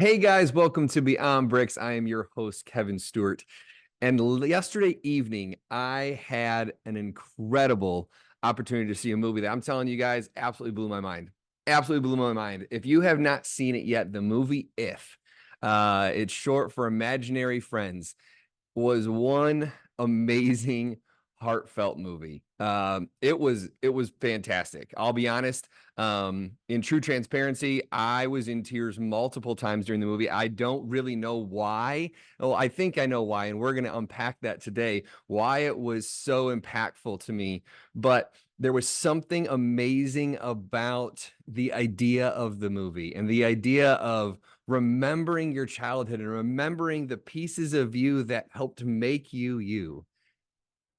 Hey guys, welcome to Beyond Bricks. I am your host, Kevin Stewart. And yesterday evening, I had an incredible opportunity to see a movie that I'm telling you guys absolutely blew my mind. Absolutely blew my mind. If you have not seen it yet, the movie If, it's short for Imaginary Friends, was one amazing, heartfelt movie. It was fantastic. I'll be honest. In true transparency, I was in tears multiple times during the movie. I don't really know why. Oh, I think I know why, and we're going to unpack that today. Why it was so impactful to me, but there was something amazing about the idea of the movie and the idea of remembering your childhood and remembering the pieces of you that helped make you you.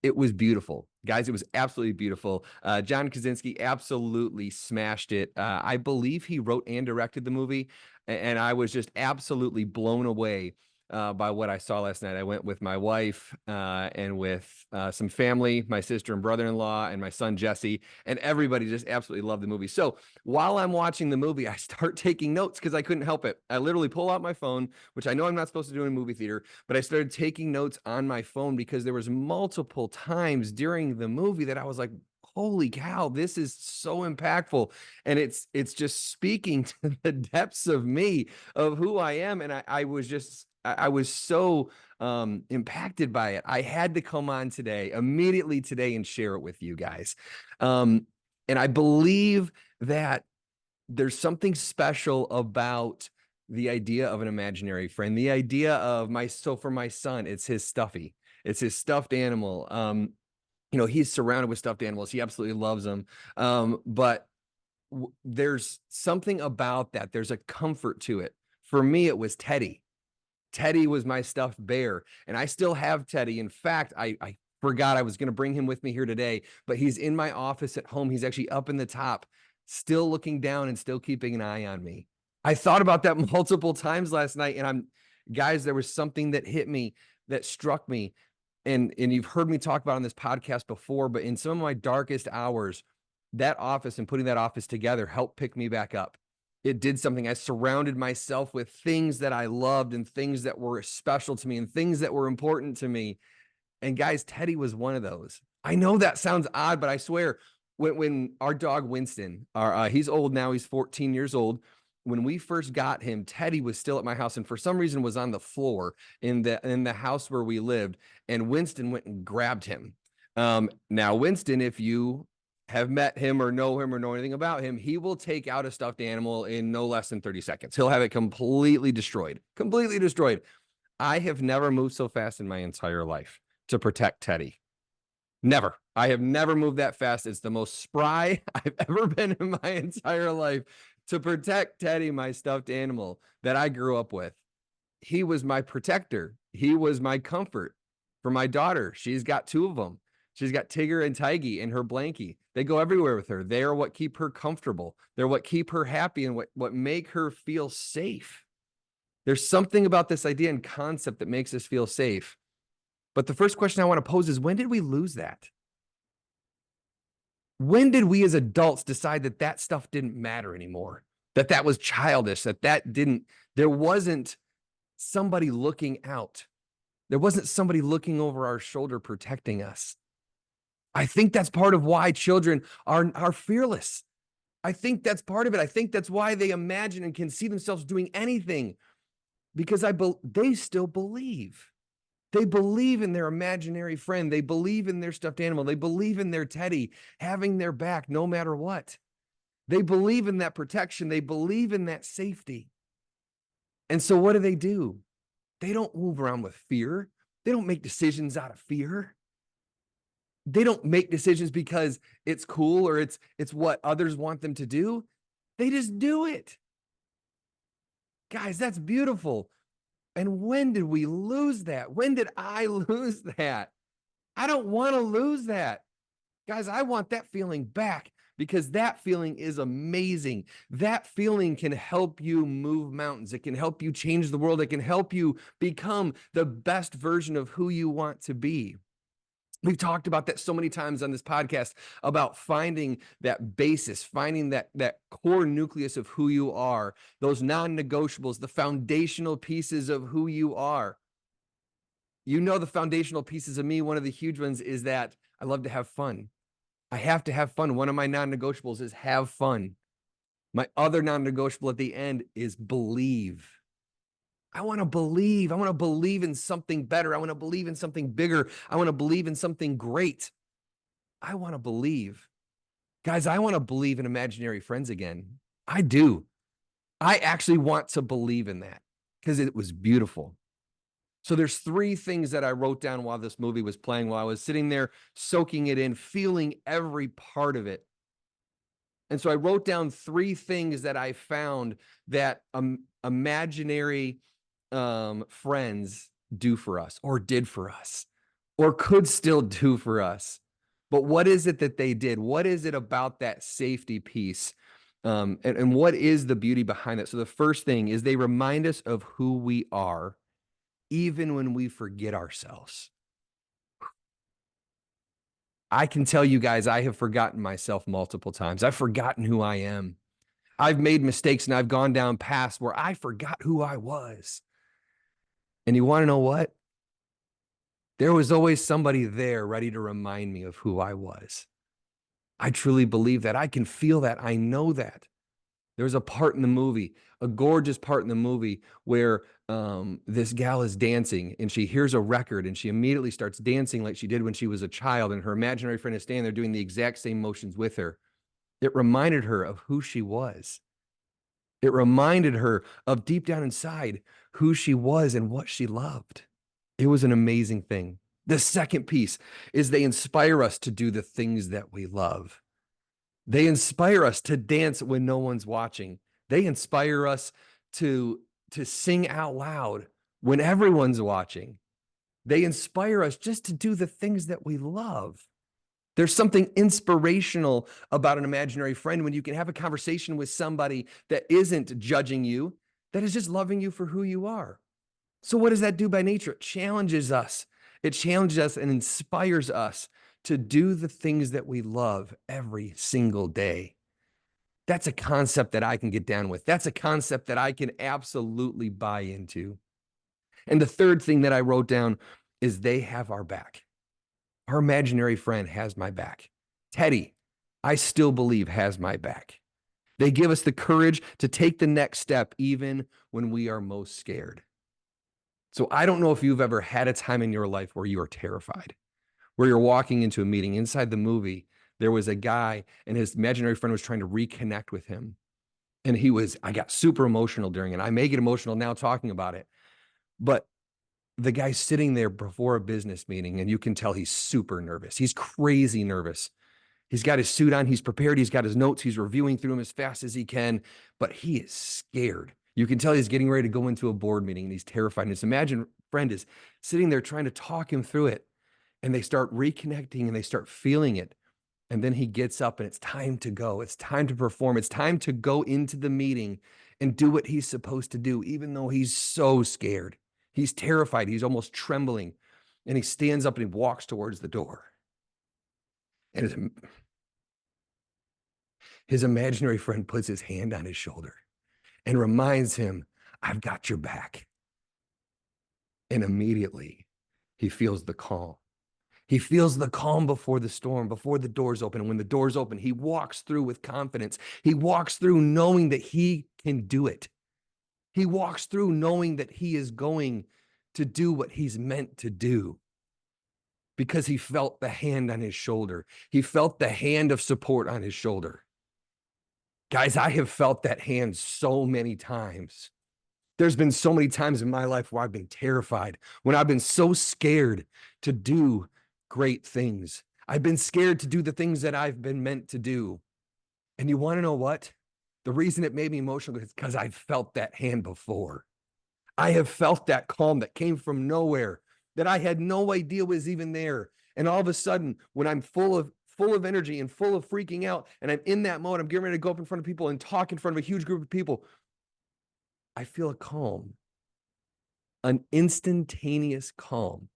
It was beautiful, guys. It was absolutely beautiful. John Krasinski absolutely smashed it. I believe he wrote and directed the movie, and I was just absolutely blown away by what I saw last night. I went with my wife and with some family, my sister and brother-in-law, and my son Jesse, and everybody just absolutely loved the movie. So while I'm watching the movie, I start taking notes because I couldn't help it. I literally pull out my phone, which I know I'm not supposed to do in a movie theater, but I started taking notes on my phone because there was multiple times during the movie that I was like, holy cow, this is so impactful. And it's just speaking to the depths of me, of who I am. And I was so impacted by it. I had to come on today, immediately today, and share it with you guys. And I believe that there's something special about the idea of an imaginary friend, the idea of for my son, it's his stuffy, it's his stuffed animal. He's surrounded with stuffed animals. He absolutely loves them. But there's something about that. There's a comfort to it. For me, it was Teddy. Teddy was my stuffed bear, and I still have Teddy. In fact, I forgot I was going to bring him with me here today, but he's in my office at home. He's actually up in the top, still looking down and still keeping an eye on me. I thought about that multiple times last night, and guys, there was something that hit me, that struck me, and you've heard me talk about on this podcast before, but in some of my darkest hours, that office and putting that office together helped pick me back up. It did something. I surrounded myself with things that I loved and things that were special to me and things that were important to me. And guys, Teddy was one of those. I know that sounds odd, but I swear, when our dog Winston, he's old now, he's 14 years old. When we first got him, Teddy was still at my house and for some reason was on the floor in the house where we lived. And Winston went and grabbed him. Now, Winston, if you have met him or know anything about him, he will take out a stuffed animal in no less than 30 seconds. He'll have it completely destroyed. Completely destroyed. I have never moved so fast in my entire life to protect Teddy. Never. I have never moved that fast. It's the most spry I've ever been in my entire life to protect Teddy, my stuffed animal that I grew up with. He was my protector. He was my comfort for my daughter. She's got two of them. She's got Tigger and Tiggy in her blankie. They go everywhere with her. They are what keep her comfortable. They're what keep her happy and what make her feel safe. There's something about this idea and concept that makes us feel safe. But the first question I want to pose is, when did we lose that? When did we as adults decide that that stuff didn't matter anymore? That was childish, there wasn't somebody looking out. There wasn't somebody looking over our shoulder protecting us. I think that's part of why children are fearless. I think that's part of it. I think that's why they imagine and can see themselves doing anything, because they still believe. They believe in their imaginary friend. They believe in their stuffed animal. They believe in their Teddy having their back no matter what. They believe in that protection. They believe in that safety. And so what do? They don't move around with fear. They don't make decisions out of fear. They don't make decisions because it's cool or it's what others want them to do. They just do it. Guys, that's beautiful. And when did we lose that? When did I lose that? I don't want to lose that. Guys, I want that feeling back, because that feeling is amazing. That feeling can help you move mountains. It can help you change the world. It can help you become the best version of who you want to be. We've talked about that so many times on this podcast about finding that basis, finding that core nucleus of who you are, those non-negotiables, the foundational pieces of who you are. You know, the foundational pieces of me, one of the huge ones is that I love to have fun. I have to have fun. One of my non-negotiables is have fun. My other non-negotiable at the end is believe. I want to believe. I want to believe in something better. I want to believe in something bigger. I want to believe in something great. I want to believe. Guys, I want to believe in imaginary friends again. I do. I actually want to believe in that because it was beautiful. So there's three things that I wrote down while this movie was playing, while I was sitting there soaking it in, feeling every part of it. And so I wrote down three things that I found that imaginary friends do for us, or did for us, or could still do for us. But what is it that they did? What is it about that safety piece? And what is the beauty behind that? So the first thing is they remind us of who we are, even when we forget ourselves. I can tell you guys, I have forgotten myself multiple times. I've forgotten who I am. I've made mistakes and I've gone down paths where I forgot who I was. And you want to know what? There was always somebody there ready to remind me of who I was. I truly believe that. I can feel that. I know that. There's a part in the movie, a gorgeous part in the movie where this gal is dancing and she hears a record and she immediately starts dancing like she did when she was a child, and her imaginary friend is standing there doing the exact same motions with her. It reminded her of who she was. It reminded her of deep down inside who she was and what she loved. It was an amazing thing. The second piece is they inspire us to do the things that we love. They inspire us to dance when no one's watching. They inspire us to sing out loud when everyone's watching. They inspire us just to do the things that we love. There's something inspirational about an imaginary friend when you can have a conversation with somebody that isn't judging you, that is just loving you for who you are. So what does that do by nature? It challenges us. It challenges us and inspires us to do the things that we love every single day. That's a concept that I can get down with. That's a concept that I can absolutely buy into. And the third thing that I wrote down is they have our back. Our imaginary friend has my back. Teddy, I still believe, has my back. They give us the courage to take the next step even when we are most scared. So I don't know if you've ever had a time in your life where you are terrified, where you're walking into a meeting. Inside the movie, there was a guy and his imaginary friend was trying to reconnect with him. And I got super emotional during it. I may get emotional now talking about it, but the guy's sitting there before a business meeting and you can tell he's super nervous. He's crazy nervous. He's got his suit on. He's prepared. He's got his notes. He's reviewing through them as fast as he can, but he is scared. You can tell he's getting ready to go into a board meeting and he's terrified. And his imagined friend is sitting there trying to talk him through it. And they start reconnecting and they start feeling it. And then he gets up and it's time to go. It's time to perform. It's time to go into the meeting and do what he's supposed to do, even though he's so scared. He's terrified. He's almost trembling. And he stands up and he walks towards the door. And his imaginary friend puts his hand on his shoulder and reminds him, I've got your back. And immediately he feels the calm. He feels the calm before the storm, before the doors open. And when the doors open, he walks through with confidence. He walks through knowing that he can do it. He walks through knowing that he is going to do what he's meant to do because he felt the hand on his shoulder. He felt the hand of support on his shoulder. Guys, I have felt that hand so many times. There's been so many times in my life where I've been terrified, when I've been so scared to do great things. I've been scared to do the things that I've been meant to do. And you want to know what? The reason it made me emotional is because I've felt that hand before. I have felt that calm that came from nowhere, that I had no idea was even there. And all of a sudden, when I'm full of energy and full of freaking out, and I'm in that mode, I'm getting ready to go up in front of people and talk in front of a huge group of people, I feel a calm, an instantaneous calm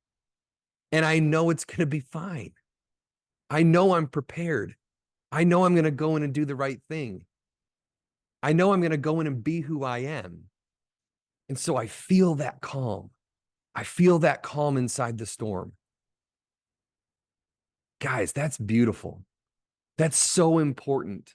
And I know it's going to be fine. I know I'm prepared. I know I'm going to go in and do the right thing. I know I'm going to go in and be who I am. And so I feel that calm. I feel that calm inside the storm. Guys, that's beautiful. That's so important.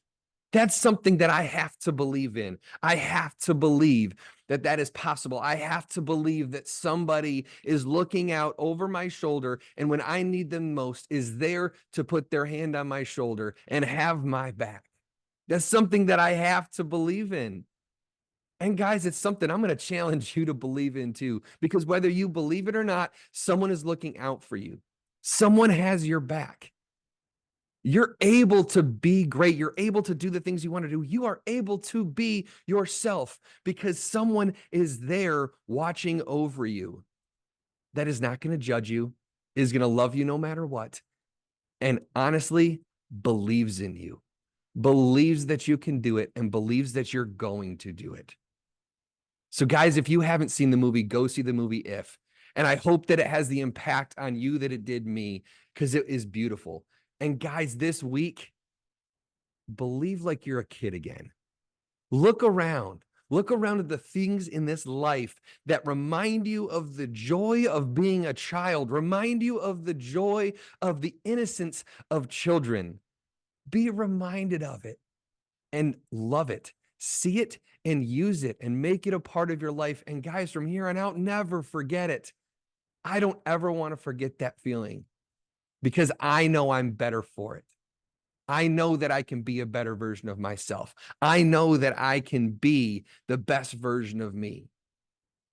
That's something that I have to believe in. I have to believe that that is possible. I have to believe that somebody is looking out over my shoulder and when I need them most is there to put their hand on my shoulder and have my back. That's something that I have to believe in. And guys, it's something I'm going to challenge you to believe in too, because whether you believe it or not, someone is looking out for you. Someone has your back. You're able to be great. You're able to do the things you want to do. You are able to be yourself because someone is there watching over you that is not going to judge you, is going to love you no matter what, and honestly believes in you, believes that you can do it, and believes that you're going to do it. So, guys, if you haven't seen the movie, go see the movie If. And I hope that it has the impact on you that it did me because it is beautiful. And guys, this week, believe like you're a kid again. Look around. Look around at the things in this life that remind you of the joy of being a child, remind you of the joy of the innocence of children. Be reminded of it and love it. See it and use it and make it a part of your life. And guys, from here on out, never forget it. I don't ever want to forget that feeling because I know I'm better for it. I know that I can be a better version of myself. I know that I can be the best version of me.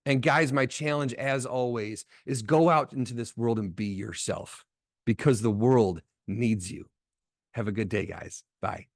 And guys, my challenge as always is go out into this world and be yourself because the world needs you. Have a good day, guys. Bye.